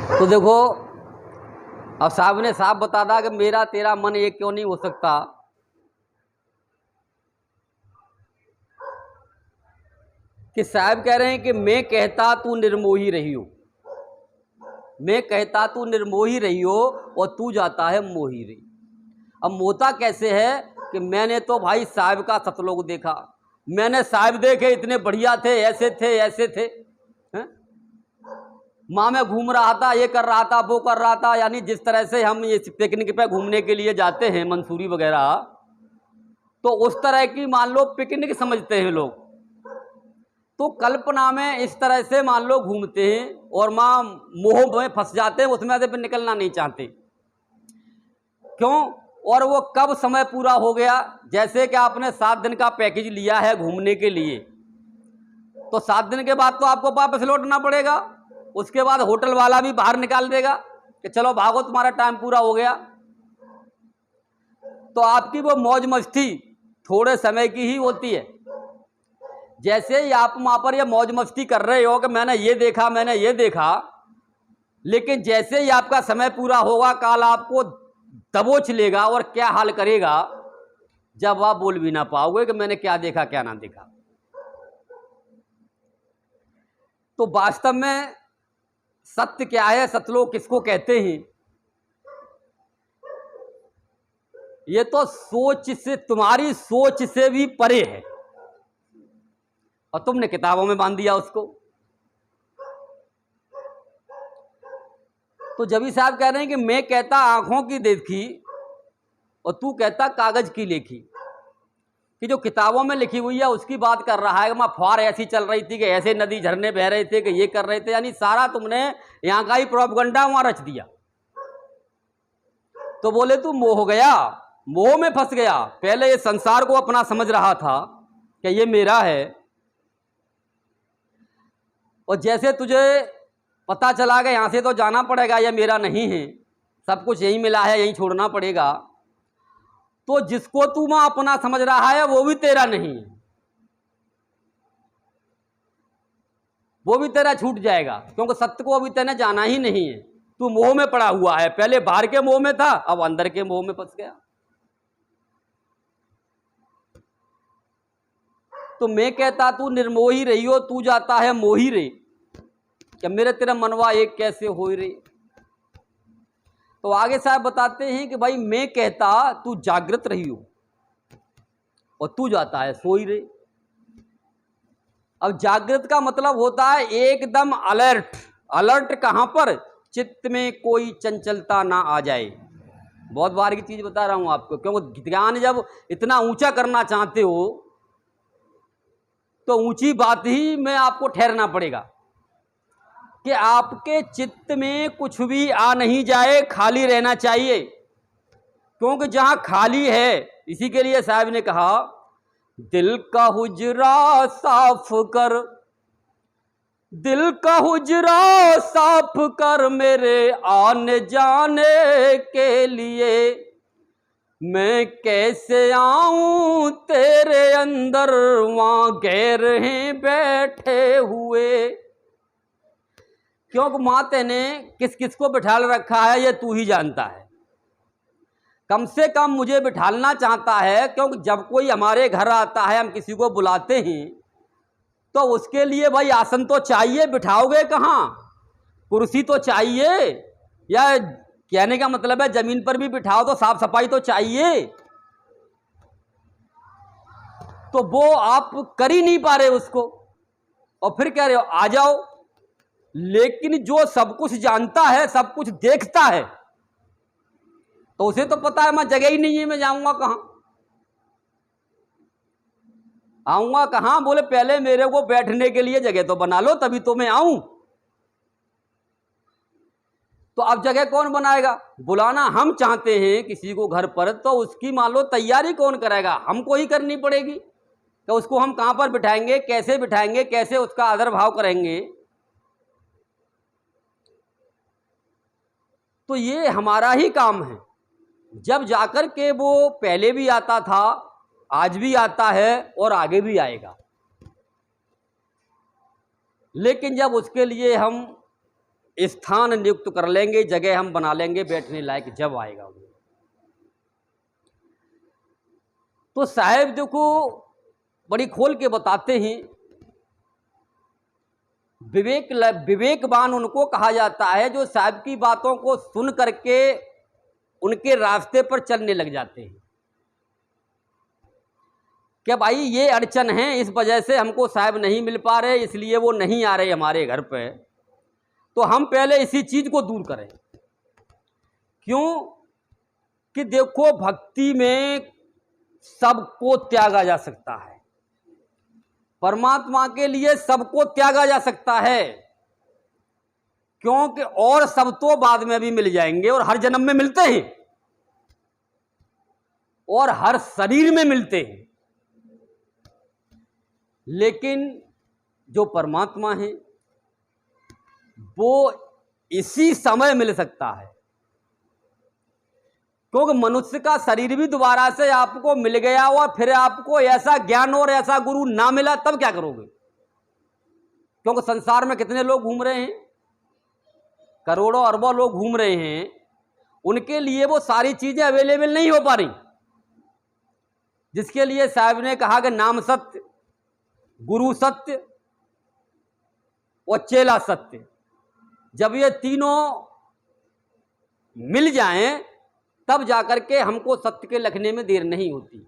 तो देखो, अब साहब ने साफ बता दा कि मेरा तेरा मन एक क्यों नहीं हो सकता। कि साहब कह रहे हैं कि मैं कहता तू निर्मोही रही हो, मैं कहता तू निर्मोही रही हो और तू जाता है मोही रही। अब मोता कैसे है कि मैंने तो भाई साहब का सतलोक देखा, मैंने साहब देखे इतने बढ़िया थे, ऐसे थे ऐसे थे, हैं? माँ में घूम रहा था, ये कर रहा था, वो कर रहा था। यानी जिस तरह से हम ये पिकनिक पे घूमने के लिए जाते हैं मंसूरी वगैरह, तो उस तरह की मान लो पिकनिक समझते हैं लोग। तो कल्पना में इस तरह से मान लो घूमते हैं और माँ मोह में फंस जाते हैं, उसमें से निकलना नहीं चाहते। क्यों? और वो कब समय पूरा हो गया, जैसे कि आपने 7 दिन का पैकेज लिया है घूमने के लिए, तो 7 दिन के बाद तो आपको वापस लौटना पड़ेगा। उसके बाद होटल वाला भी बाहर निकाल देगा कि चलो भागो, तुम्हारा टाइम पूरा हो गया। तो आपकी वो मौज मस्ती थोड़े समय की ही होती है। जैसे ही आप वहां पर ये मौज मस्ती कर रहे हो कि मैंने ये देखा, मैंने ये देखा, लेकिन जैसे ही आपका समय पूरा होगा, काल आपको दबोच लेगा और क्या हाल करेगा, जब आप बोल भी ना पाओगे कि मैंने क्या देखा क्या ना देखा। तो वास्तव में सत्य क्या है, सतलोक किसको कहते हैं, ये तो सोच से, तुम्हारी सोच से भी परे है और तुमने किताबों में बांध दिया उसको। तो जबी साहब कह रहे हैं कि मैं कहता आंखों की देखी और तू कहता कागज की लेखी, कि जो किताबों में लिखी हुई है उसकी बात कर रहा है। वहां फुहार ऐसी चल रही थी कि ऐसे नदी झरने बह रहे थे कि ये कर रहे थे, यानी सारा तुमने यहां का ही प्रोपगंडा वहां रच दिया। तो बोले तू मोह हो गया, मोह में फंस गया। पहले ये संसार को अपना समझ रहा था कि ये मेरा है, और जैसे तुझे पता चला कि यहां से तो जाना पड़ेगा, ये मेरा नहीं है, सब कुछ यहीं मिला है, यहीं छोड़ना पड़ेगा, तो जिसको तू वहां अपना समझ रहा है वो भी तेरा नहीं है, वो भी तेरा छूट जाएगा, क्योंकि सत्य को अभी तेने जाना ही नहीं है। तू मोह में पड़ा हुआ है, पहले बाहर के मोह में था, अब अंदर के मोह में फंस गया। तो मैं कहता तू निर्मोही रही हो, तू जाता है मोही रे, क्या मेरे तेरा मनवा एक कैसे हो रही। तो आगे साहब बताते हैं कि भाई मैं कहता तू जागृत रही हो और तू जाता है सोई रे। अब जागृत का मतलब होता है एकदम अलर्ट। अलर्ट कहां पर? चित्त में कोई चंचलता ना आ जाए। बहुत बार की चीज बता रहा हूं आपको, क्योंकि ध्यान जब इतना ऊंचा करना चाहते हो तो ऊंची बात ही में आपको ठहरना पड़ेगा कि आपके चित्त में कुछ भी आ नहीं जाए, खाली रहना चाहिए। क्योंकि जहां खाली है, इसी के लिए साहब ने कहा दिल का हुजरा साफ कर, दिल का हुजरा साफ कर मेरे आने जाने के लिए, मैं कैसे आऊं तेरे अंदर वहां गैर हैं बैठे हुए। क्योंकि माते ने किस किस को बिठाल रखा है ये तू ही जानता है। कम से कम मुझे बिठालना चाहता है, क्योंकि जब कोई हमारे घर आता है, हम किसी को बुलाते हैं, तो उसके लिए भाई आसन तो चाहिए, बिठाओगे कहाँ? कुर्सी तो चाहिए, या कहने का मतलब है जमीन पर भी बिठाओ तो साफ सफाई तो चाहिए। तो वो आप कर ही नहीं पा रहे उसको, और फिर कह रहे हो आ जाओ। लेकिन जो सब कुछ जानता है, सब कुछ देखता है, तो उसे तो पता है मैं जगह ही नहीं है, मैं जाऊंगा कहां, आऊंगा कहां? बोले पहले मेरे को बैठने के लिए जगह तो बना लो, तभी तो मैं आऊं। तो अब जगह कौन बनाएगा? बुलाना हम चाहते हैं किसी को घर पर, तो उसकी मान लो तैयारी कौन करेगा? हमको ही करनी पड़ेगी। तो उसको हम कहां पर बिठाएंगे, कैसे बिठाएंगे, कैसे उसका आदर भाव करेंगे? तो ये हमारा ही काम है। जब जाकर के वो पहले भी आता था, आज भी आता है और आगे भी आएगा। लेकिन जब उसके लिए हम स्थान नियुक्त कर लेंगे, जगह हम बना लेंगे बैठने लायक जब आएगा वो। तो साहब देखो बड़ी खोल के बताते हैं, विवेकवान उनको कहा जाता है जो साहब की बातों को सुन करके उनके रास्ते पर चलने लग जाते हैं। क्या भाई ये अड़चन है, इस वजह से हमको साहब नहीं मिल पा रहे, इसलिए वो नहीं आ रहे हमारे घर पे, तो हम पहले इसी चीज को दूर करें। क्यों कि देखो भक्ति में सबको त्यागा जा सकता है, परमात्मा के लिए सबको त्यागा जा सकता है, क्योंकि और सब तो बाद में भी मिल जाएंगे और हर जन्म में मिलते हैं और हर शरीर में मिलते हैं, लेकिन जो परमात्मा है वो इसी समय मिल सकता है। क्योंकि मनुष्य का शरीर भी दोबारा से आपको मिल गया और फिर आपको ऐसा ज्ञान और ऐसा गुरु ना मिला तब क्या करोगे? क्योंकि संसार में कितने लोग घूम रहे हैं, करोड़ों अरबों लोग घूम रहे हैं, उनके लिए वो सारी चीजें अवेलेबल नहीं हो पा रही, जिसके लिए साहब ने कहा कि नाम सत्य, गुरु सत्य और चेला सत्य। जब ये तीनों मिल जाएं तब जाकर के हमको सत्य के लिखने में देर नहीं होती।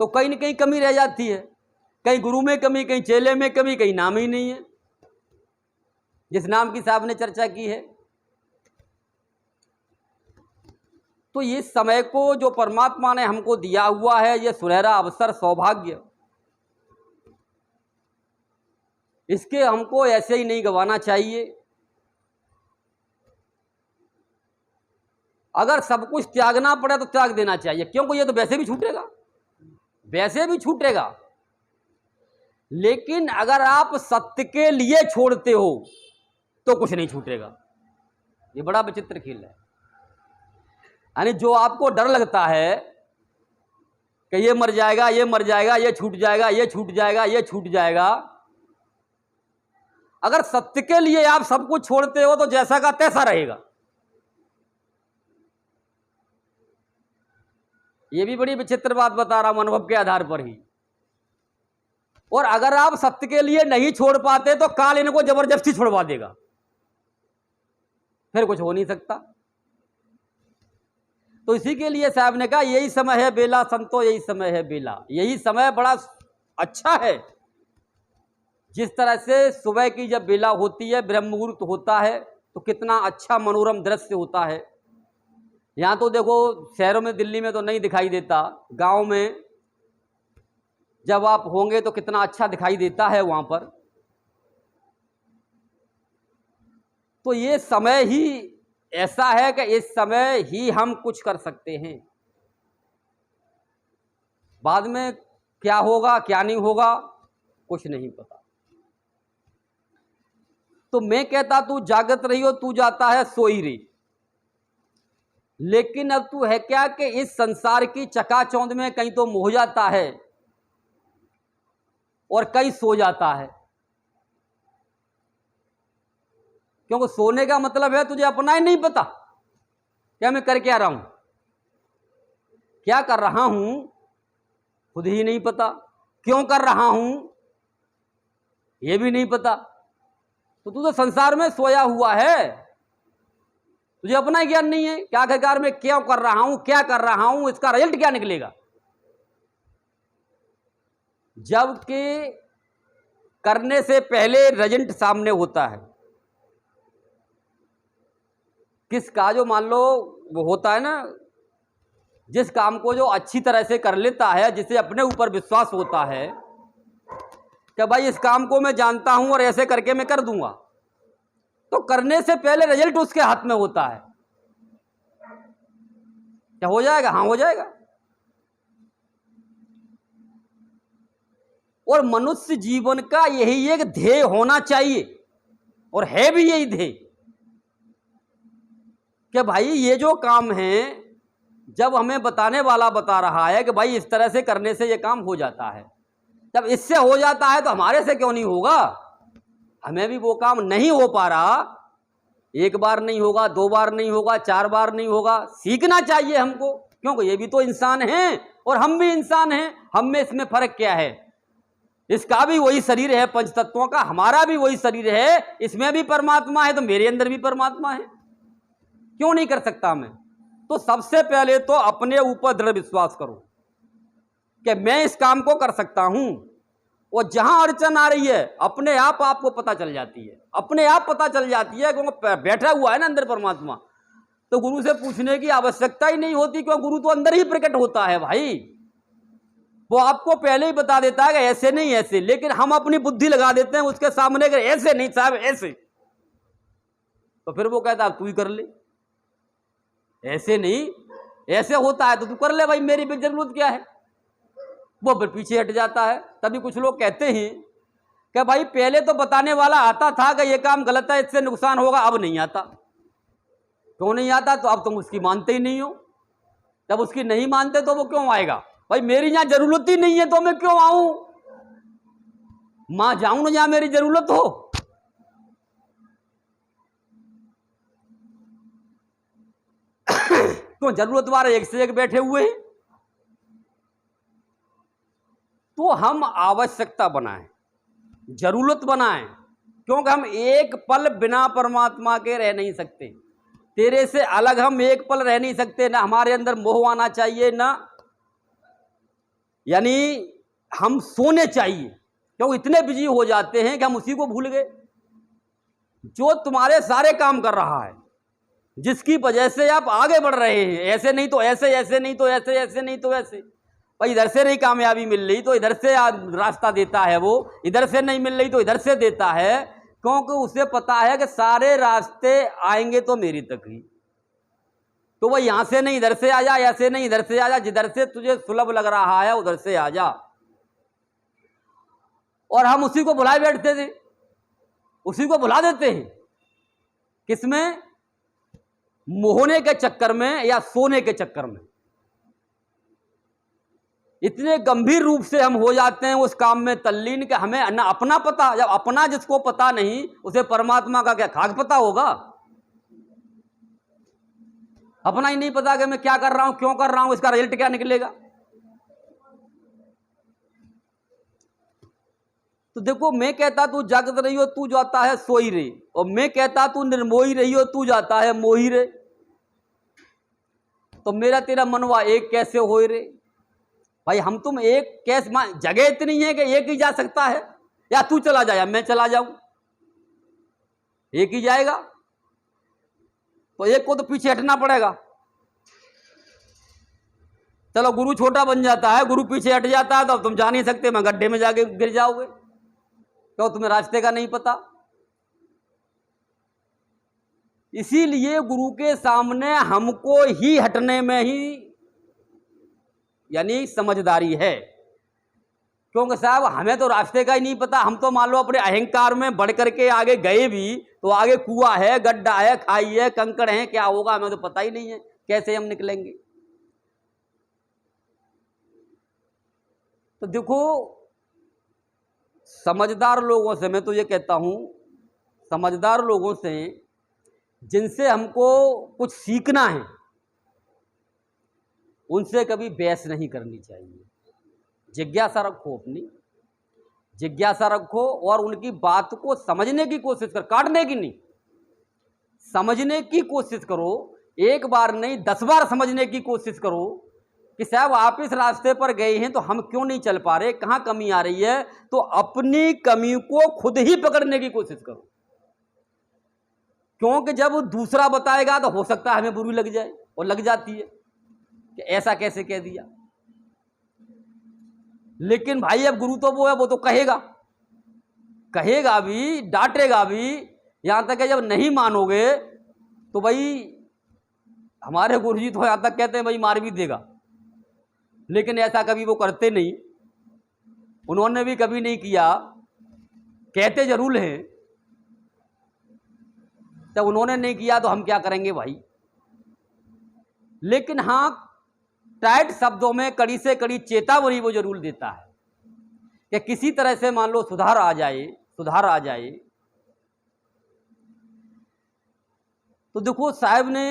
तो कहीं न कहीं कमी रह जाती है, कहीं गुरु में कमी, कहीं चेले में कमी, कहीं नाम ही नहीं है, जिस नाम की साहब ने चर्चा की है। तो ये समय को जो परमात्मा ने हमको दिया हुआ है, ये सुनहरा अवसर, सौभाग्य, इसके हमको ऐसे ही नहीं गंवाना चाहिए। अगर सब कुछ त्यागना पड़े तो त्याग देना चाहिए, क्योंकि ये तो वैसे भी छूटेगा, वैसे भी छूटेगा। लेकिन अगर आप सत्य के लिए छोड़ते हो तो कुछ नहीं छूटेगा। ये बड़ा विचित्र खेल है। यानी जो आपको डर लगता है कि ये मर जाएगा, ये मर जाएगा, ये छूट जाएगा, ये छूट जाएगा, ये छूट जाएगा, अगर सत्य के लिए आप सब कुछ छोड़ते हो तो जैसा का तैसा रहेगा। ये भी बड़ी विचित्र बात बता रहा हूं अनुभव के आधार पर ही। और अगर आप सत्य के लिए नहीं छोड़ पाते तो काल इनको जबरदस्ती छोड़वा देगा, फिर कुछ हो नहीं सकता। तो इसी के लिए साहब ने कहा यही समय है बेला संतो, यही समय है बेला। यही समय बड़ा अच्छा है। जिस तरह से सुबह की जब बेला होती है, ब्रह्म मुहूर्त होता है, तो कितना अच्छा मनोरम दृश्य होता है। यहाँ तो देखो शहरों में, दिल्ली में तो नहीं दिखाई देता, गांव में जब आप होंगे तो कितना अच्छा दिखाई देता है वहां पर। तो ये समय ही ऐसा है कि इस समय ही हम कुछ कर सकते हैं। बाद में क्या होगा क्या नहीं होगा कुछ नहीं पता। तो मैं कहता तू जागत रही हो, तू जाता है सोई रही। लेकिन अब तू है क्या कि इस संसार की चकाचौंध में कहीं तो मोह जाता है और कहीं सो जाता है। क्योंकि सोने का मतलब है तुझे अपना ही नहीं पता क्या मैं कर क्या रहा हूं, क्या कर रहा हूं खुद ही नहीं पता, क्यों कर रहा हूं यह भी नहीं पता। तो तू तो संसार में सोया हुआ है, तुझे अपना ही ज्ञान नहीं है कि आखिरकार मैं क्यों कर रहा हूं, क्या कर रहा हूं, इसका रिजल्ट क्या निकलेगा। जबकि करने से पहले रिजल्ट सामने होता है। किसका, जो मान लो वो होता है ना, जिस काम को जो अच्छी तरह से कर लेता है, जिसे अपने ऊपर विश्वास होता है कि भाई इस काम को मैं जानता हूं और ऐसे करके मैं कर दूंगा, तो करने से पहले रिजल्ट उसके हाथ में होता है। क्या हो जाएगा? हाँ हो जाएगा। और मनुष्य जीवन का यही एक ध्येय होना चाहिए, और है भी यही ध्येय कि भाई ये जो काम है, जब हमें बताने वाला बता रहा है कि भाई इस तरह से करने से ये काम हो जाता है, जब इससे हो जाता है तो हमारे से क्यों नहीं होगा। हमें भी वो काम नहीं हो पा रहा एक बार नहीं होगा, 2 बार नहीं होगा, 4 बार नहीं होगा। सीखना चाहिए हमको, क्योंकि ये भी तो इंसान हैं और हम भी इंसान हैं। हम में इसमें फर्क क्या है? इसका भी वही शरीर है पंच तत्वों का, हमारा भी वही शरीर है, इसमें भी परमात्मा है, तो मेरे अंदर भी परमात्मा है। क्यों नहीं कर सकता मैं? तो सबसे पहले तो अपने ऊपर दृढ़ विश्वास करो कि मैं इस काम को कर सकता हूं। और जहां अड़चन आ रही है अपने आप आपको पता चल जाती है, अपने आप पता चल जाती है, क्योंकि बैठा हुआ है ना अंदर परमात्मा। तो गुरु से पूछने की आवश्यकता ही नहीं होती, क्यों गुरु तो अंदर ही प्रकट होता है भाई। वो आपको पहले ही बता देता है कि ऐसे नहीं ऐसे, लेकिन हम अपनी बुद्धि लगा देते हैं उसके सामने कि ऐसे नहीं साहब ऐसे। तो फिर वो कहता है तू ही कर ले, ऐसे नहीं ऐसे होता है तो तू कर ले भाई, मेरी भी जरूरत क्या है। वो फिर पीछे हट जाता है। तभी कुछ लोग कहते हैं कि भाई पहले तो बताने वाला आता था कि ये काम गलत है, इससे नुकसान होगा, अब नहीं आता। क्यों नहीं आता? तो अब तुम उसकी मानते ही नहीं हो। जब उसकी नहीं मानते तो वो क्यों आएगा? भाई मेरी यहां जरूरत ही नहीं है तो मैं क्यों आऊं? मां जाऊं ना जहां मेरी जरूरत हो। तो जरूरत वाले एक से एक बैठे हुए हैं। तो हम आवश्यकता बनाएं, जरूरत बनाएं, क्योंकि हम एक पल बिना परमात्मा के रह नहीं सकते। तेरे से अलग हम एक पल रह नहीं सकते। ना हमारे अंदर मोह आना चाहिए, ना यानी हम सोने चाहिए, क्यों इतने बिजी हो जाते हैं कि हम उसी को भूल गए जो तुम्हारे सारे काम कर रहा है, जिसकी वजह से आप आगे बढ़ रहे हैं। ऐसे नहीं तो ऐसे, ऐसे नहीं तो ऐसे, ऐसे नहीं तो ऐसे। भाई इधर से नहीं कामयाबी मिल रही तो इधर से रास्ता देता है, वो इधर से नहीं मिल रही तो इधर से देता है, क्योंकि उसे पता है कि सारे रास्ते आएंगे तो मेरी तक ही। तो वह यहां से नहीं इधर से आ जा, ऐसे नहीं इधर से आ जा, जिधर से तुझे सुलभ लग रहा है उधर से आ जा। और हम उसी को भुलाए बैठते थे, उसी को भुला देते हैं। किसमें? मोहने के चक्कर में या सोने के चक्कर में। इतने गंभीर रूप से हम हो जाते हैं उस काम में तल्लीन कि हमें ना अपना पता। जब अपना जिसको पता नहीं उसे परमात्मा का क्या खाक पता होगा? अपना ही नहीं पता कि मैं क्या कर रहा हूं, क्यों कर रहा हूं, इसका रिजल्ट क्या निकलेगा। तो देखो, मैं कहता तू जागत रही हो तू जाता है सोई रे, और मैं कहता तू निर्मोही रही हो तू जाता है मोही रे। तो मेरा तेरा मनवा एक कैसे होए रे? भाई हम तुम एक कैसे? जगह इतनी है कि एक ही जा सकता है, या तू चला जाए या मैं चला जाऊं, एक ही जाएगा। तो एक को तो पीछे हटना पड़ेगा। चलो गुरु छोटा बन जाता है, गुरु पीछे हट जाता है, तो अब तुम जा नहीं सकते, मैं गड्ढे में जाके गिर जाओगे, क्यों तुम्हें रास्ते का नहीं पता। इसीलिए गुरु के सामने हमको ही हटने में ही यानी समझदारी है, क्योंकि साहब हमें तो रास्ते का ही नहीं पता। हम तो मान लो अपने अहंकार में बढ़ करके आगे गए भी तो आगे कुआं है, गड्ढा है, खाई है, कंकड़ है, क्या होगा हमें तो पता ही नहीं है, कैसे हम निकलेंगे। तो देखो, समझदार लोगों से मैं तो ये कहता हूं, समझदार लोगों से जिनसे हमको कुछ सीखना है उनसे कभी बहस नहीं करनी चाहिए। जिज्ञासा रखो, अपनी जिज्ञासा रखो और उनकी बात को समझने की कोशिश कर, काटने की नहीं, समझने की कोशिश करो। एक बार नहीं 10 बार समझने की कोशिश करो कि साहब आप इस रास्ते पर गए हैं तो हम क्यों नहीं चल पा रहे, कहां कमी आ रही है। तो अपनी कमी को खुद ही पकड़ने की कोशिश करो, क्योंकि जब दूसरा बताएगा तो हो सकता है हमें बुरी लग जाए, और लग जाती है कि ऐसा कैसे कह दिया। लेकिन भाई अब गुरु तो वो है, वो तो कहेगा, कहेगा भी, डांटेगा भी, यहां तक कि जब नहीं मानोगे तो भाई हमारे गुरुजी तो यहां तक कहते हैं भाई मार भी देगा। लेकिन ऐसा कभी वो करते नहीं, उन्होंने भी कभी नहीं किया, कहते जरूर हैं। जब उन्होंने नहीं किया तो हम क्या करेंगे भाई। लेकिन हां, टाइट शब्दों में कड़ी से कड़ी चेतावनी वो जरूर देता है कि किसी तरह से मान लो सुधार आ जाए, सुधार आ जाए। तो देखो साहब ने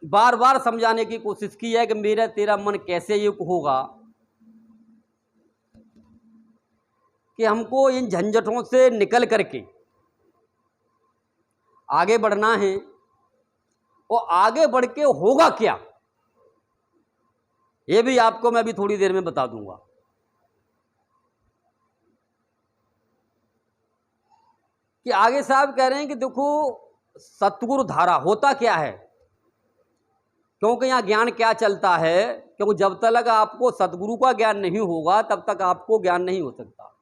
बार बार समझाने की कोशिश की है कि मेरा तेरा मन कैसे एक होगा कि हमको इन झंझटों से निकल करके आगे बढ़ना है। और आगे बढ़ के होगा क्या, ये भी आपको मैं अभी थोड़ी देर में बता दूंगा। कि आगे साहब कह रहे हैं कि देखो सतगुरु धारा होता क्या है, क्योंकि यहां ज्ञान क्या चलता है, क्योंकि जब तक आपको सतगुरु का ज्ञान नहीं होगा तब तक आपको ज्ञान नहीं हो सकता।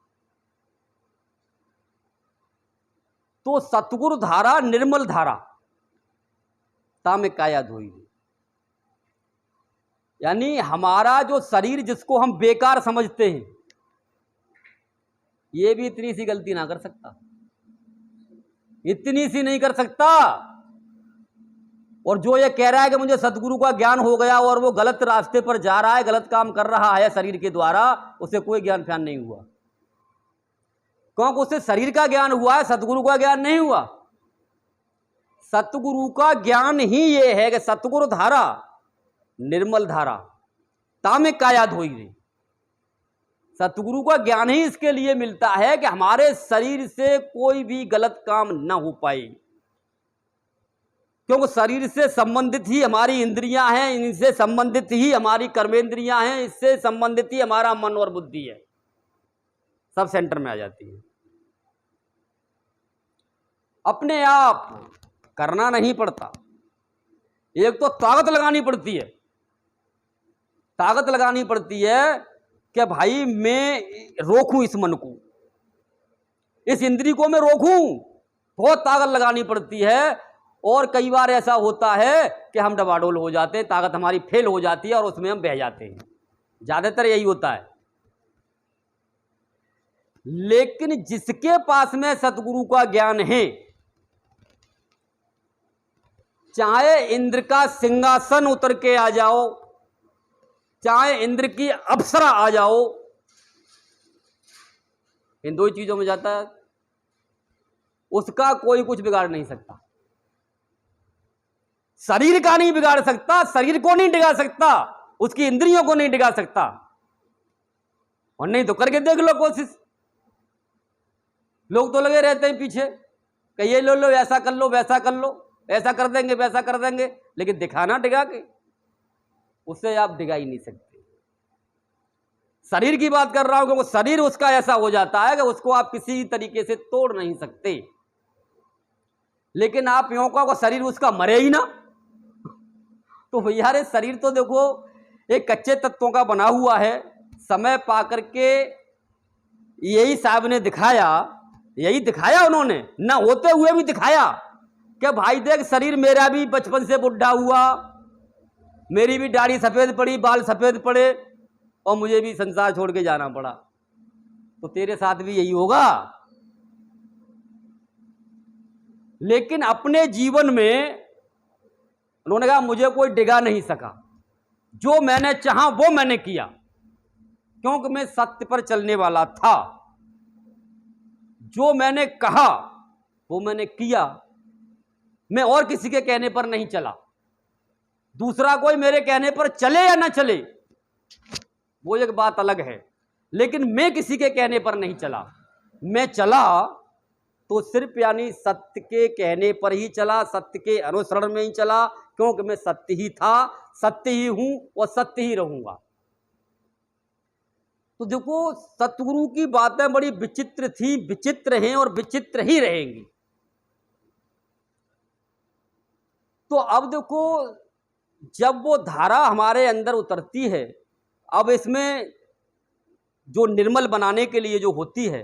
तो सतगुरु धारा निर्मल धारा तामे काया धोई, यानी हमारा जो शरीर जिसको हम बेकार समझते हैं, ये भी इतनी सी गलती ना कर सकता, इतनी सी नहीं कर सकता। और जो ये कह रहा है कि मुझे सतगुरु का ज्ञान हो गया और वो गलत रास्ते पर जा रहा है, गलत काम कर रहा है शरीर के द्वारा, उसे कोई ज्ञान फ्यान नहीं हुआ, क्योंकि उसे शरीर का ज्ञान हुआ है, सतगुरु का ज्ञान नहीं हुआ। सतगुरु का ज्ञान ही ये है कि सतगुरु धारा निर्मल धारा तामे काया धोई रे। सतगुरु का ज्ञान ही इसके लिए मिलता है कि हमारे शरीर से कोई भी गलत काम ना हो पाए, क्योंकि शरीर से संबंधित ही हमारी इंद्रियां हैं, इनसे संबंधित ही हमारी कर्मेंद्रियां हैं, इससे संबंधित ही हमारा मन और बुद्धि है, सब सेंटर में आ जाती है। अपने आप करना नहीं पड़ता, एक तो ताकत लगानी पड़ती है, ताकत लगानी पड़ती है कि भाई मैं रोकूं इस मन को, इस इंद्री को मैं रोकूं, बहुत ताकत लगानी पड़ती है। और कई बार ऐसा होता है कि हम डबाडोल हो जाते हैं, ताकत हमारी फेल हो जाती है और उसमें हम बह जाते हैं, ज्यादातर यही होता है। लेकिन जिसके पास में सतगुरु का ज्ञान है, चाहे इंद्र का सिंहासन उतर के आ जाओ, चाहे इंद्र की अप्सरा आ जाओ, इन दो चीजों में जाता है, उसका कोई कुछ बिगाड़ नहीं सकता। शरीर का नहीं बिगाड़ सकता, शरीर को नहीं डिगा सकता, उसकी इंद्रियों को नहीं डिगा सकता। और नहीं तो करके देख लो कोशिश, लोग तो लगे रहते हैं पीछे कि ये लो लो, ऐसा कर लो, वैसा कर लो, ऐसा कर देंगे, वैसा कर देंगे, लेकिन दिखाना डिगा के, उससे आप डिगा ही नहीं सकते। शरीर की बात कर रहा हूं, क्योंकि शरीर उसका ऐसा हो जाता है कि उसको आप किसी तरीके से तोड़ नहीं सकते। लेकिन आप यों को शरीर उसका मरे ही ना, तो भैया रे शरीर तो देखो एक कच्चे तत्वों का बना हुआ है। समय पा करके यही साहब ने दिखाया, यही दिखाया उन्होंने, ना होते हुए भी दिखाया कि भाई देख शरीर मेरा भी बचपन से बुढ़ा हुआ, मेरी भी दाढ़ी सफेद पड़ी, बाल सफेद पड़े और मुझे भी संसार छोड़ के जाना पड़ा, तो तेरे साथ भी यही होगा। लेकिन अपने जीवन में उन्होंने कहा मुझे कोई डिगा नहीं सका, जो मैंने चाहा वो मैंने किया, क्योंकि मैं सत्य पर चलने वाला था। जो मैंने कहा वो मैंने किया, मैं और किसी के कहने पर नहीं चला। दूसरा कोई मेरे कहने पर चले या ना चले वो एक बात अलग है, लेकिन मैं किसी के कहने पर नहीं चला। मैं चला तो सिर्फ यानी सत्य के कहने पर ही चला, सत्य के अनुसरण में ही चला, क्योंकि मैं सत्य ही था, सत्य ही हूं और सत्य ही रहूंगा। तो देखो सतगुरु की बातें बड़ी विचित्र थी, विचित्र हैं और विचित्र ही रहेंगी। तो अब देखो जब वो धारा हमारे अंदर उतरती है, अब इसमें जो निर्मल बनाने के लिए जो होती है,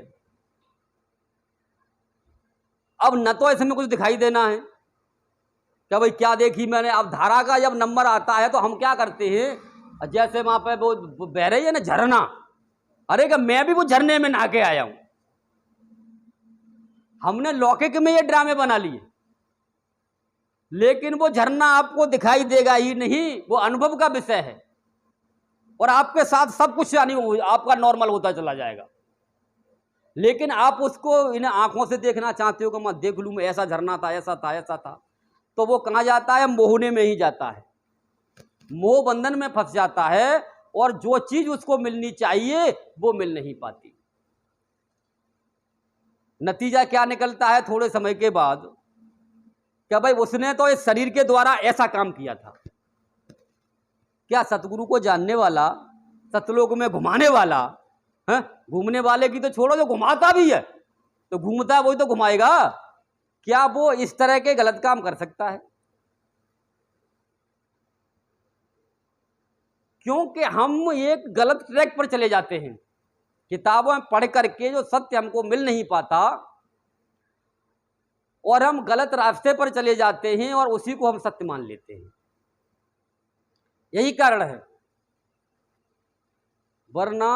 अब न तो इसमें कुछ दिखाई देना है क्या भाई क्या देखी मैंने। अब धारा का जब नंबर आता है तो हम क्या करते हैं, जैसे वहां पे वो बह रही है ना झरना, अरे क्या मैं भी वो झरने में नहा के आया हूं। हमने लौकिक में ये ड्रामे बना लिए, लेकिन वो झरना आपको दिखाई देगा ही नहीं, वो अनुभव का विषय है और आपके साथ सब कुछ यानी आपका नॉर्मल होता चला जाएगा। लेकिन आप उसको इन आंखों से देखना चाहते हो कि मैं देख लूं, मैं ऐसा झरना था, ऐसा था, ऐसा था। तो वो कहाँ जाता है? मोहने में ही जाता है, मोह बंधन में फंस जाता है, और जो चीज उसको मिलनी चाहिए वो मिल नहीं पाती। नतीजा क्या निकलता है थोड़े समय के बाद? क्या भाई उसने तो इस शरीर के द्वारा ऐसा काम किया था। क्या सतगुरु को जानने वाला, सतलोक में घुमाने वाला, है घूमने वाले की तो छोड़ो, जो घुमाता भी है तो घूमता है वही तो घुमाएगा, क्या वो इस तरह के गलत काम कर सकता है? क्योंकि हम एक गलत ट्रैक पर चले जाते हैं, किताबों में पढ़ करके जो सत्य हमको मिल नहीं पाता, और हम गलत रास्ते पर चले जाते हैं और उसी को हम सत्य मान लेते हैं। यही कारण है, वरना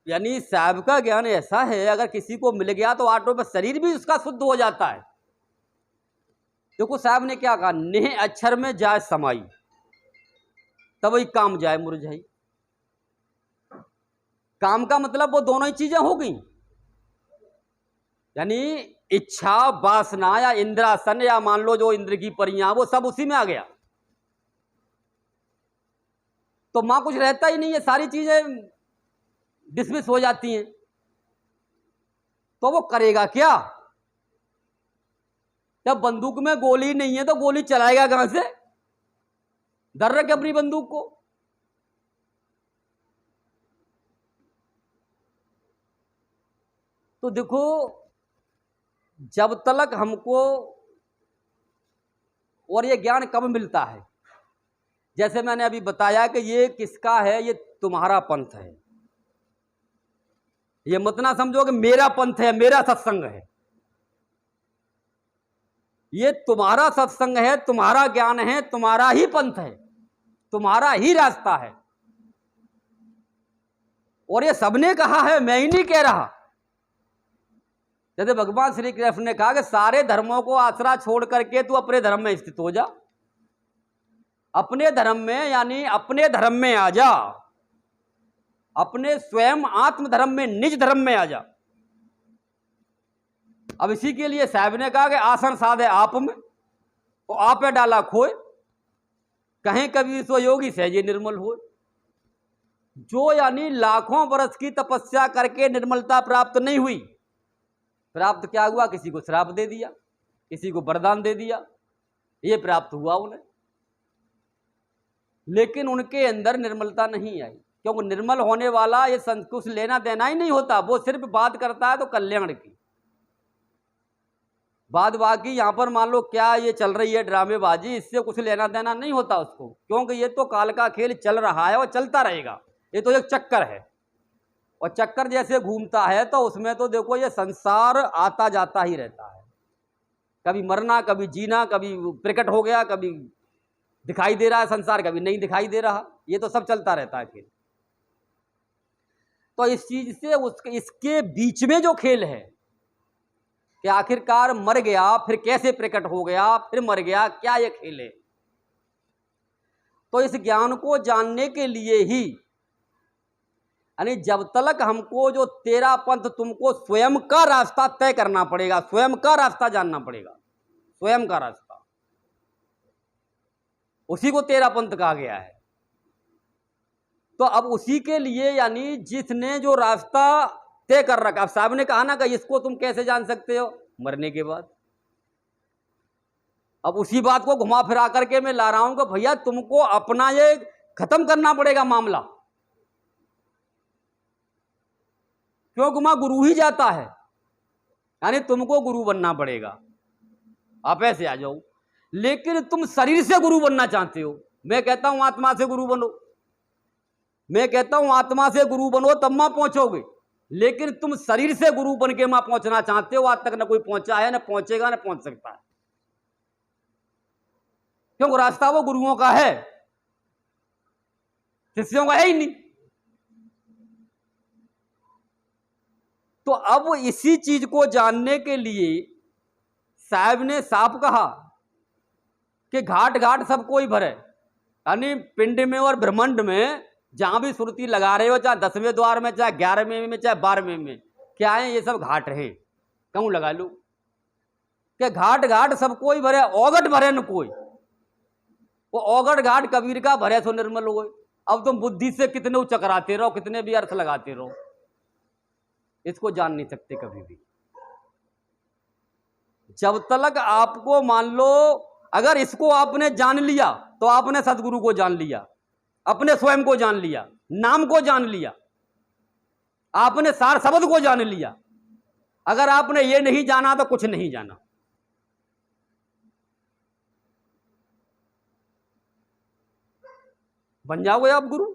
यानी साहब का ज्ञान ऐसा है, अगर किसी को मिल गया तो ऑटो में शरीर भी उसका शुद्ध हो जाता है। देखो साहब ने क्या कहा, नेह अक्षर में जाए समाई, तब वही काम जाए मुरझाई। काम का मतलब वो दोनों ही चीजें हो गई, यानी इच्छा, वासना या इंद्रासन, या मान लो जो इंद्र की परियां, वो सब उसी में आ गया। तो मां कुछ रहता ही नहीं है, सारी चीजें डिसमिस हो जाती हैं। तो वो करेगा क्या? जब बंदूक में गोली नहीं है तो गोली चलाएगा कहां से? डर रखे अपनी बंदूक को। तो देखो, जब तक हमको, और ये ज्ञान कब मिलता है? जैसे मैंने अभी बताया कि ये किसका है? ये तुम्हारा पंथ है। ये मत ना समझो कि मेरा पंथ है, मेरा सत्संग है। ये तुम्हारा सत्संग है, तुम्हारा ज्ञान है, तुम्हारा ही पंथ है, तुम्हारा ही रास्ता है। और ये सबने कहा है, मैं ही नहीं कह रहा। जैसे भगवान श्री कृष्ण ने कहा कि सारे धर्मों को आसरा छोड़ करके तू अपने धर्म में स्थित हो जा, अपने धर्म में, यानी अपने धर्म में आ जा, अपने स्वयं आत्म धर्म में, निज धर्म में आ जा। अब इसी के लिए साहब ने कहा कि आसन साधे आप में, तो आपे डाला खोए, कहें कभी सो योगी सहजे निर्मल हो। जो यानी लाखों वर्ष की तपस्या करके निर्मलता प्राप्त नहीं हुई, प्राप्त क्या हुआ? किसी को श्राप दे दिया, किसी को वरदान दे दिया, ये प्राप्त हुआ उन्हें। लेकिन उनके अंदर निर्मलता नहीं आई, क्योंकि निर्मल होने वाला ये कुछ लेना देना ही नहीं होता, वो सिर्फ बात करता है तो कल्याण की बात। बाकी यहां पर मान लो क्या ये चल रही है ड्रामेबाजी, इससे कुछ लेना देना नहीं होता उसको, क्योंकि ये तो काल का खेल चल रहा है और चलता रहेगा। ये तो एक चक्कर है, और चक्कर जैसे घूमता है तो उसमें तो देखो ये संसार आता जाता ही रहता है, कभी मरना, कभी जीना, कभी प्रकट हो गया, कभी दिखाई दे रहा है संसार, कभी नहीं दिखाई दे रहा, ये तो सब चलता रहता है खेल। तो इस चीज से इसके बीच में जो खेल है कि आखिरकार मर गया फिर कैसे प्रकट हो गया, फिर मर गया, क्या ये खेल है? तो इस ज्ञान को जानने के लिए ही, यानी जब तक हमको जो तेरा पंथ, तुमको स्वयं का रास्ता तय करना पड़ेगा, स्वयं का रास्ता जानना पड़ेगा, स्वयं का रास्ता, उसी को तेरा पंथ कहा गया है। तो अब उसी के लिए, यानी जिसने जो रास्ता तय कर रखा, अब साहब ने कहा ना कि इसको तुम कैसे जान सकते हो? मरने के बाद। अब उसी बात को घुमा फिरा करके मैं ला रहा हूं कि भैया तुमको अपना ये खत्म करना पड़ेगा मामला, क्योंकि वहां गुरु ही जाता है, यानी तुमको गुरु बनना पड़ेगा। आप ऐसे आ जाओ, लेकिन तुम शरीर से गुरु बनना चाहते हो। मैं कहता हूं आत्मा से गुरु बनो, मैं कहता हूं आत्मा से गुरु बनो, तब वहां पहुंचोगे। लेकिन तुम शरीर से गुरु बन के वहां पहुंचना चाहते हो, आज तक ना कोई पहुंचा है, ना पहुंचेगा, ना पहुंच सकता है, क्योंकि रास्ता वो गुरुओं का है, शिष्यों का है ही नहीं। तो अब इसी चीज को जानने के लिए साहब ने साफ कहा कि घाट घाट सब कोई भरे, यानी पिंड में और ब्रह्मांड में जहां भी सुरती लगा रहे हो, चाहे 10वें द्वार में, चाहे 11वें में, चाहे 12वें में, क्या है? ये सब घाट हैं, कहूं लगा लो। कि घाट घाट सब कोई भरे, औगट भरे न कोई। वो औगट घाट कबीर का भरे सो निर्मल हो। अब तुम बुद्धि से कितने चकराते रहो, कितने भी अर्थ लगाते रहो, इसको जान नहीं सकते कभी भी। जब तक आपको, मान लो अगर इसको आपने जान लिया तो आपने सदगुरु को जान लिया, अपने स्वयं को जान लिया, नाम को जान लिया, आपने सार शब्द को जान लिया। अगर आपने ये नहीं जाना तो कुछ नहीं जाना। बन जाओगे आप गुरु,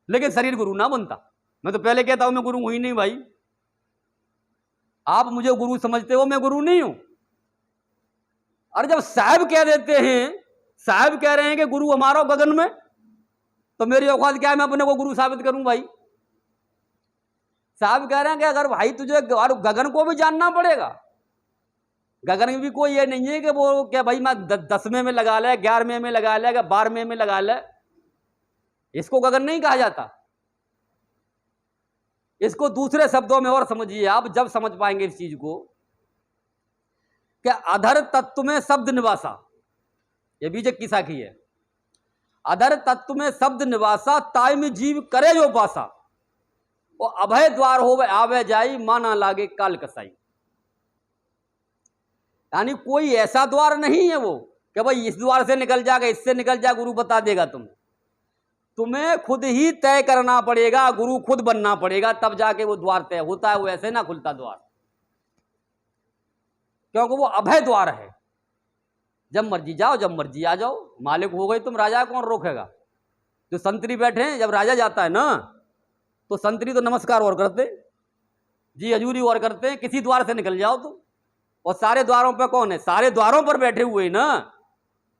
लेकिन शरीर गुरु ना बनता। मैं तो पहले कहता हूं मैं गुरु हूं ही नहीं भाई। आप मुझे गुरु समझते हो, मैं गुरु नहीं हूं। और जब साहब कह देते हैं, साहब कह रहे हैं कि गुरु हमारा गगन में, तो मेरी औकात क्या है मैं अपने को गुरु साबित करूं भाई। साहब कह रहे हैं कि अगर भाई तुझे गगन को भी जानना पड़ेगा। गगन में भी कोई ये नहीं है कि वो क्या भाई मैं 10वें में लगा ले, 11वें में लगा ले, 12वें में लगा ले, इसको गगन नहीं कहा जाता। इसको दूसरे शब्दों में और समझिए आप, जब समझ पाएंगे इस चीज को, कि अधर तत्व में शब्द निवासा, ये बीजक की साखी है। अधर तत्व में शब्द निवासा, ताय में जीव करे जो पासा, वो अभय द्वार हो आवे जाई, माना लागे काल कसाई। यानी कोई ऐसा द्वार नहीं है वो कि भाई इस द्वार से निकल जाएगा, इससे निकल जा, गुरु बता देगा तुम्हें खुद ही तय करना पड़ेगा, गुरु खुद बनना पड़ेगा, तब जाके वो द्वार तय होता है। वो ऐसे ना खुलता द्वार, क्योंकि वो अभय द्वार है। जब मर्जी जाओ, जब मर्जी आ जाओ, मालिक हो गए तुम, राजा कौन रोकेगा। जो संतरी बैठे हैं, जब राजा जाता है ना तो संतरी तो नमस्कार और करते, जी हजूरी और करते हैं, किसी द्वार से निकल जाओ तुम। और सारे द्वारों पे कौन है, सारे द्वारों पर बैठे हुए ना,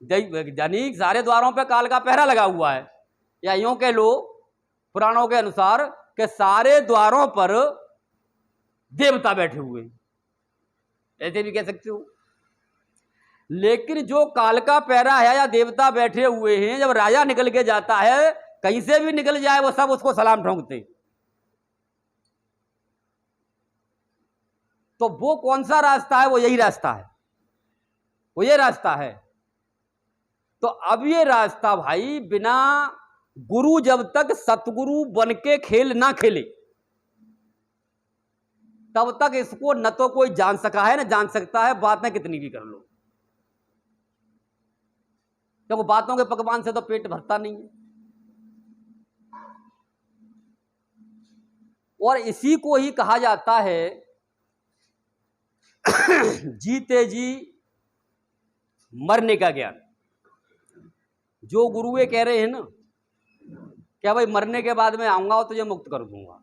जनिक सारे द्वारों पे काल का पहरा लगा हुआ है। या यूं कह लो पुराणों के अनुसार कि सारे द्वारों पर देवता बैठे हुए, ऐसे भी कह सकते हो। लेकिन जो काल का पहरा है या देवता बैठे हुए हैं, जब राजा निकल के जाता है, कहीं से भी निकल जाए, वो सब उसको सलाम ठोंकते। तो वो कौन सा रास्ता है, वो यही रास्ता है, वो ये रास्ता है। तो अब ये रास्ता भाई, बिना गुरु जब तक सतगुरु बन के खेल ना खेले, तब तक इसको न तो कोई जान सका है, न जान सकता है, बातें कितनी भी कर लो। क्योंकि बातों के पकवान से तो पेट भरता नहीं है। और इसी को ही कहा जाता है जीते जी मरने का ज्ञान। जो गुरु ये कह रहे हैं ना, क्या भाई मरने के बाद में आऊंगा और तुझे मुक्त कर दूंगा,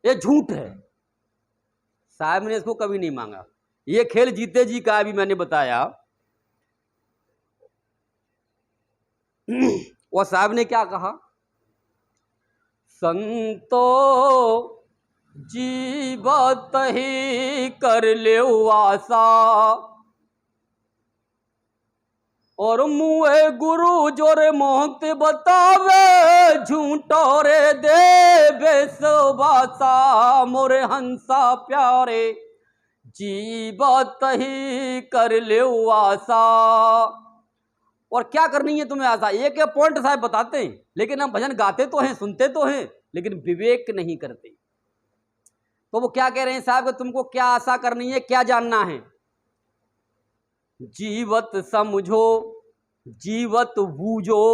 ये झूठ है। साहब ने इसको कभी नहीं मांगा। ये खेल जीते जी का भी मैंने बताया। और साहब ने क्या कहा, संतो जीवत ही कर ले आशा, और मुए गुरु जोरे मोहत बतावे, झूठो रे दे बेसवासा, मोरे हंसा प्यारे जीवत ही कर ले आशा। और क्या करनी है तुम्हें आशा, एक एक पॉइंट साहब बताते हैं, लेकिन हम भजन गाते तो हैं, सुनते तो हैं, लेकिन विवेक नहीं करते। तो वो क्या कह रहे हैं साहब कि तुमको क्या आशा करनी है, क्या जानना है। जीवत समझो, जीवत बूझो,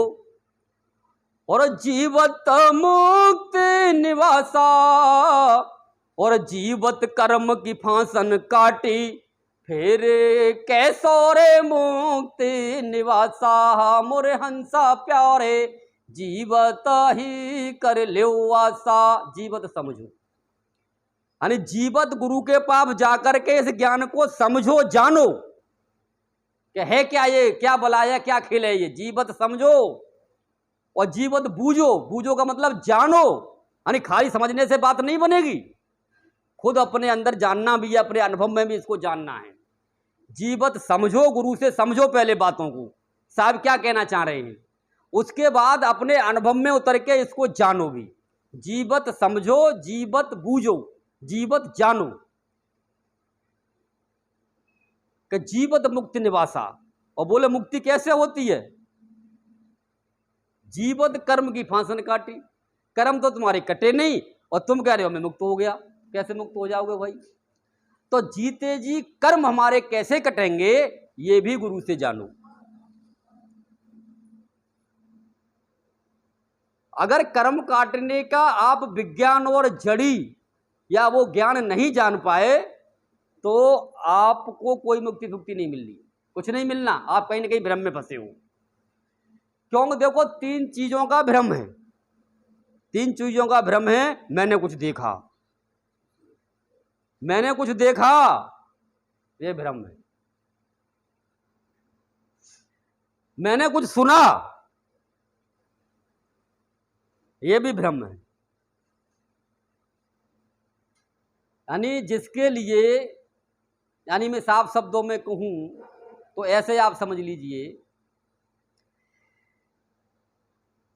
और जीवत मुक्त निवासा, और जीवत कर्म की फांसन काटी, फिर कैसो रे मुक्त निवासा, मोरे हंसा प्यारे जीवत ही कर ले आशा। जीवत समझो, यानी जीवत गुरु के पास जाकर के इस ज्ञान को समझो, जानो कि है क्या, ये क्या बलाया, क्या खेल है ये। जीवत समझो और जीवत बूझो। बूझो का मतलब जानो, यानी खाली समझने से बात नहीं बनेगी, खुद अपने अंदर जानना भी है, अपने अनुभव में भी इसको जानना है। जीवत समझो, गुरु से समझो पहले बातों को, साहब क्या कहना चाह रहे हैं, उसके बाद अपने अनुभव में उतर के इसको जानो भी। जीवत समझो, जीवत बूझो, जीवत जानो। कि जीवत मुक्ति निवासा, और बोले मुक्ति कैसे होती है? जीवत कर्म की फांसन काटी, कर्म तो तुम्हारे कटे नहीं और तुम कह रहे हो मैं मुक्त हो गया। कैसे मुक्त हो जाओगे भाई? तो जीते जी कर्म हमारे कैसे कटेंगे ये भी गुरु से जानो। अगर कर्म काटने का आप विज्ञान और जड़ी या वो ज्ञान नहीं जान पाए तो आपको कोई मुक्ति मुक्ति नहीं मिलनी, कुछ नहीं मिलना, आप कहीं ना कहीं भ्रम में फंसे हो। क्योंकि देखो तीन चीजों का भ्रम है, तीन चीजों का भ्रम है। मैंने कुछ देखा, मैंने कुछ देखा, ये भ्रम है। मैंने कुछ सुना, ये भी भ्रम है। यानी जिसके लिए, यानी मैं साफ शब्दों में कहूं तो ऐसे आप समझ लीजिए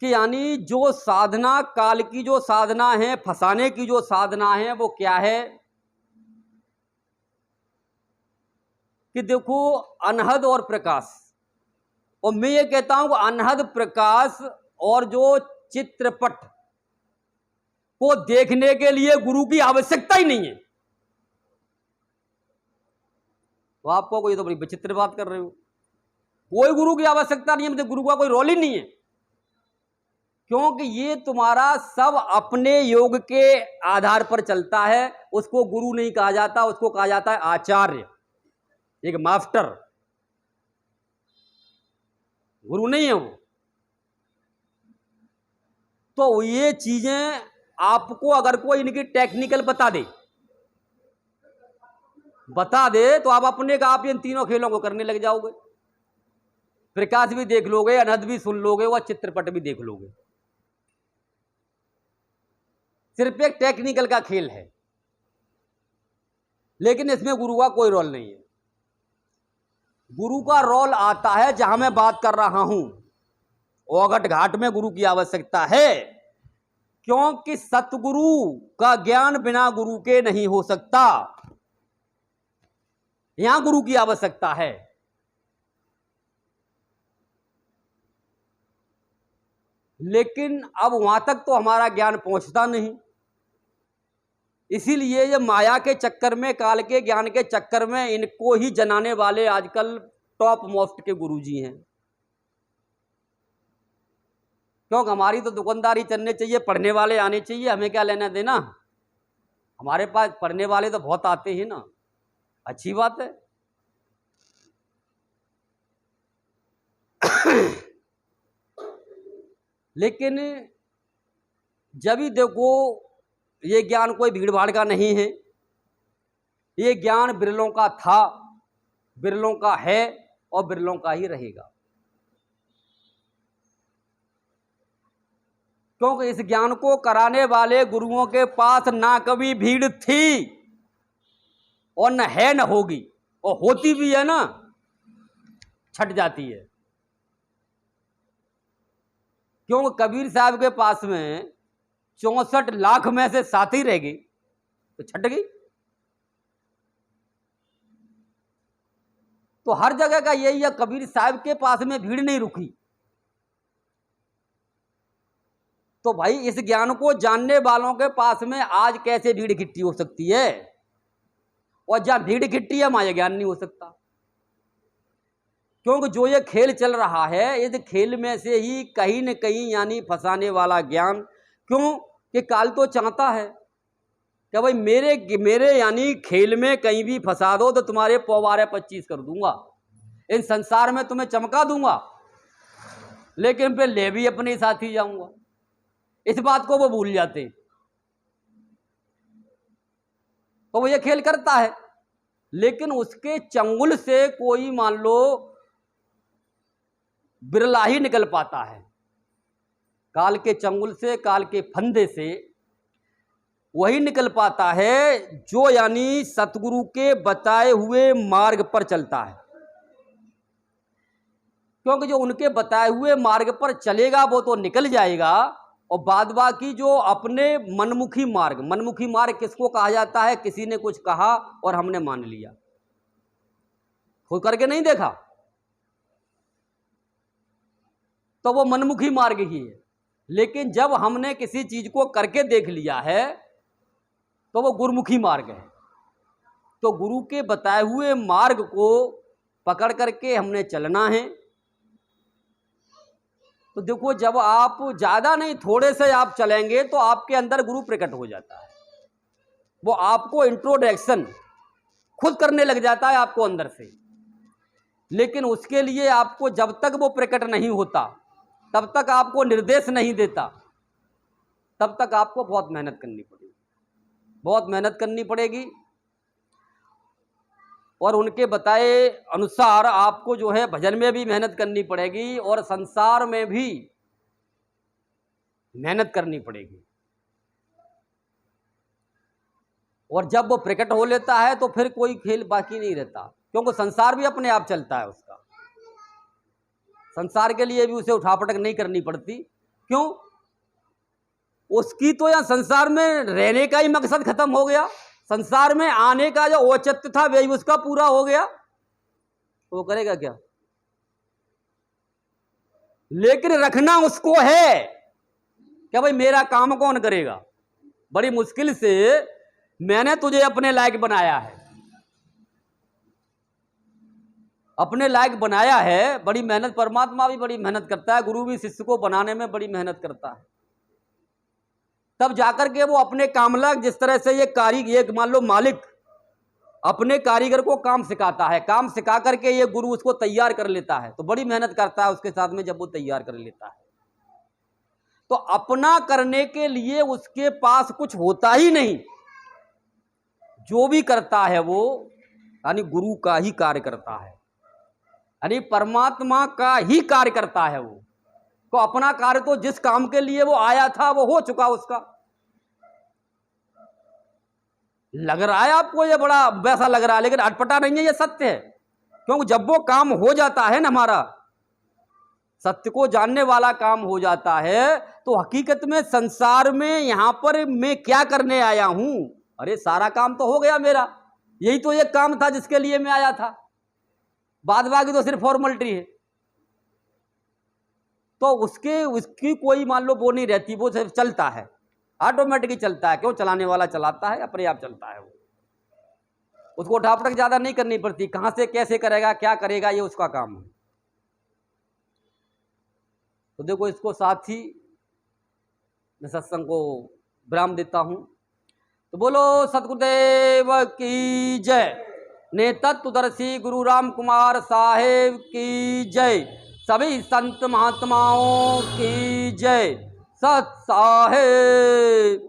कि यानी जो साधना काल की जो साधना है, फंसाने की जो साधना है, वो क्या है कि देखो अनहद और प्रकाश, और मैं ये कहता हूं कि अनहद प्रकाश और जो चित्रपट को देखने के लिए गुरु की आवश्यकता ही नहीं है। तो आपको कोई तो बड़ी विचित्र बात कर रहे हो, कोई गुरु की आवश्यकता नहीं है, मतलब गुरु का कोई रोल ही नहीं है। क्योंकि ये तुम्हारा सब अपने योग के आधार पर चलता है। उसको गुरु नहीं कहा जाता, उसको कहा जाता है आचार्य, एक मास्टर, गुरु नहीं है वो। तो ये चीजें आपको अगर कोई इनकी टेक्निकल बता दे तो आप अपने का आप इन तीनों खेलों को करने लग जाओगे। प्रकाश भी देख लोगे, अनहद भी सुन लोगे, वह चित्रपट भी देख लोगे। सिर्फ एक टेक्निकल का खेल है, लेकिन इसमें गुरु का कोई रोल नहीं है। गुरु का रोल आता है जहां मैं बात कर रहा हूं, ओघट घाट में गुरु की आवश्यकता है। क्योंकि सतगुरु का ज्ञान बिना गुरु के नहीं हो सकता, यहां गुरु की आवश्यकता है। लेकिन अब वहां तक तो हमारा ज्ञान पहुंचता नहीं, इसीलिए ये माया के चक्कर में, काल के ज्ञान के चक्कर में इनको ही जनाने वाले आजकल टॉप मोस्ट के गुरुजी हैं। क्योंकि हमारी तो दुकानदारी चलने चाहिए, पढ़ने वाले आने चाहिए, हमें क्या लेना देना। हमारे पास पढ़ने वाले तो बहुत आते हैं ना, अच्छी बात है। लेकिन जब भी देखो ये ज्ञान कोई भीड़ भाड़ का नहीं है, ये ज्ञान बिरलों का था, बिरलों का है और बिरलों का ही रहेगा। क्योंकि इस ज्ञान को कराने वाले गुरुओं के पास ना कभी भीड़ थी और न है न होगी, और होती भी है ना छट जाती है। क्योंकि कबीर साहब के पास में 64 लाख में से 7 ही रह गई तो छट गई। तो हर जगह का यही है, कबीर साहब के पास में भीड़ नहीं रुकी। तो भाई इस ज्ञान को जानने वालों के पास में आज कैसे भीड़ इकट्ठी हो सकती है? और जहां भीड़ इकट्ठी है वहां यह ज्ञान नहीं हो सकता। क्योंकि जो ये खेल चल रहा है, इस खेल में से ही कहीं न कहीं यानी फंसाने वाला ज्ञान। क्यों कि काल तो चाहता है कि भाई मेरे यानी खेल में कहीं भी फंसा दो तो तुम्हारे पौवारे 25 कर दूंगा, इन संसार में तुम्हें चमका दूंगा, लेकिन फिर ले भी अपने साथ ही जाऊंगा। इस बात को वो भूल जाते। तो वो ये खेल करता है, लेकिन उसके चंगुल से कोई मान लो बिरला ही निकल पाता है। काल के चंगुल से, काल के फंदे से वही निकल पाता है जो यानी सतगुरु के बताए हुए मार्ग पर चलता है। क्योंकि जो उनके बताए हुए मार्ग पर चलेगा वो तो निकल जाएगा, और बाद बाकी जो अपने मनमुखी मार्ग किसको कहा जाता है? किसी ने कुछ कहा और हमने मान लिया, कोई करके नहीं देखा, तो वो मनमुखी मार्ग ही है। लेकिन जब हमने किसी चीज को करके देख लिया है तो वो गुरुमुखी मार्ग है। तो गुरु के बताए हुए मार्ग को पकड़ करके हमने चलना है। तो देखो, जब आप ज्यादा नहीं थोड़े से आप चलेंगे तो आपके अंदर गुरु प्रकट हो जाता है। वो आपको इंट्रोडक्शन खुद करने लग जाता है आपको अंदर से। लेकिन उसके लिए आपको जब तक वो प्रकट नहीं होता, तब तक आपको निर्देश नहीं देता, तब तक आपको बहुत मेहनत करनी पड़ेगी, बहुत मेहनत करनी पड़ेगी। और उनके बताए अनुसार आपको जो है भजन में भी मेहनत करनी पड़ेगी और संसार में भी मेहनत करनी पड़ेगी। और जब वो प्रकट हो लेता है तो फिर कोई खेल बाकी नहीं रहता, क्योंकि संसार भी अपने आप चलता है उसका। संसार के लिए भी उसे उठापटक नहीं करनी पड़ती। क्यों? उसकी तो यहां संसार में रहने का ही मकसद खत्म हो गया। संसार में आने का जो औचित्य था वही उसका पूरा हो गया। वो करेगा क्या? लेकिन रखना उसको है क्या भाई मेरा काम कौन करेगा? बड़ी मुश्किल से मैंने तुझे अपने लायक बनाया है, अपने लायक बनाया है। बड़ी मेहनत, परमात्मा भी बड़ी मेहनत करता है, गुरु भी शिष्य को बनाने में बड़ी मेहनत करता है। तब जाकर के वो अपने कामला, जिस तरह से ये मान लो मालिक अपने कारीगर को काम सिखाता है, काम सिखा करके ये गुरु उसको तैयार कर लेता है, तो बड़ी मेहनत करता है उसके साथ में जब वो तैयार कर लेता है। तो अपना करने के लिए उसके पास कुछ होता ही नहीं। जो भी करता है वो यानी गुरु का ही कार्य करता है, यानी परमात्मा का ही कार्य करता है। वो तो अपना कार्य तो जिस काम के लिए वो आया था वो हो चुका उसका। लग रहा है आपको ये बड़ा वैसा लग रहा है, लेकिन अटपटा नहीं है, ये सत्य है। क्योंकि जब वो काम हो जाता है ना, हमारा सत्य को जानने वाला काम हो जाता है, तो हकीकत में संसार में यहां पर मैं क्या करने आया हूं? अरे सारा काम तो हो गया मेरा, यही तो एक काम था जिसके लिए मैं आया था। बाद बाकी तो सिर्फ फॉर्मेलिटी है। तो उसकी कोई मान लो वो नहीं रहती, वो सिर्फ चलता है, ऑटोमेटिकली चलता है। क्यों? चलाने वाला चलाता है, अपने आप चलता है। वो उसको उठापटक ज्यादा नहीं करनी पड़ती, कहां से कैसे करेगा, क्या करेगा, ये उसका काम है। तो देखो, इसको साथ ही मैं सत्संग को विराम देता हूं। तो बोलो सतगुरुदेव की जय, ने तत्वदर्शी गुरु राम कुमार साहेब की जय, सभी संत महात्माओं की जय। सत साहेब।